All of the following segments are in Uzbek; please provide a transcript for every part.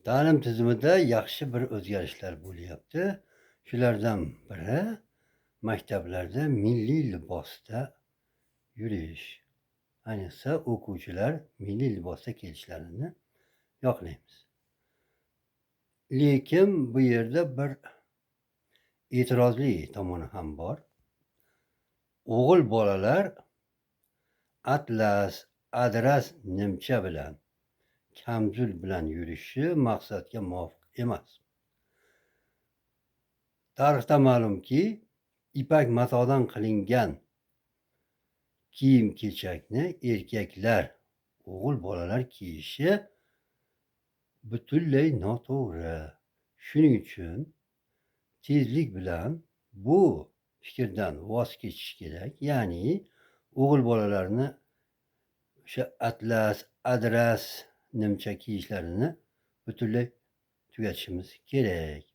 Ta'lim tizimida yaxshi bir o'zgarishlar bo'lyapti. Shulardan biri maktablarda milliy libosda yurish. Ayniqsa o'quvchilar milliy libosda kelishlarini yoqlaymiz. Lekin bu yerda bir e'tirozli tomoni ham bor. O'g'il bolalar atlas, adras nimcha bilan, kamzul bilan yurishi maqsadga muvofiq emas. Tarixda ma'lumki, ipak matodan qilingan kiyim-kechakni erkaklar, o'g'il bolalar kiyishi butunlay noto'g'ri. Shuning uchun tezlik bilan bu fikrdan voz kechish kerak. Ya'ni o'g'il bolalarni o'sha atlas, adras nimcha kiyishlarini butunlay tugatishimiz kerak.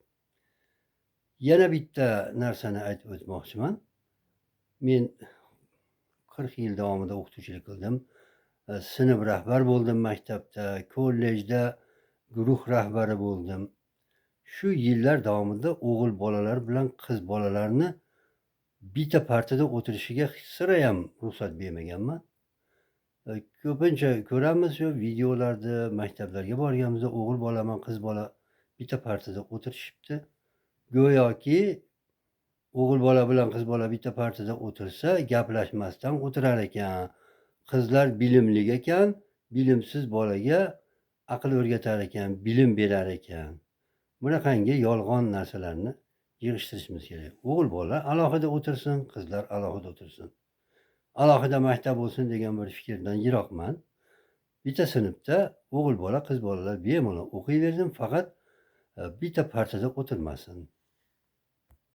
Yana bitta narsani aytib o'tmoqchiman. Men 40 yil davomida o'qituvchilik qildim. Sinf rahbar bo'ldim maktabda, kollejda guruh rahbari bo'ldim. Shu yillar davomida o'g'il bolalar bilan qiz bolalarni bitta partada o'tirishiga sirayam ruxsat bermaganman. Ko'pincha ko'ramiz shu videolarda, maktablarga borganimizda o'g'il bola bilan qiz bola bitta partada o'tirishibdi. Go'yoki o'g'il bola bilan qiz bola bitta partada o'tirsa, gaplashmasdan o'tirar ekan. Qizlar bilimli ekan, bilimsiz bolaga aql o'rgatar ekan, bilim berar ekan. Bunaqangi yolg'on narsalarni yig'ishtirishimiz kerak. O'g'il bola alohida o'tirsin, qizlar alohida o'tirsin. Alohida maktab bo'lsin degan bir fikrdan yiroqman. Bitta sinfda o'g'il bola, qiz bolalar bemalol o'qiyversin, faqat bitta partada o'tirmasin.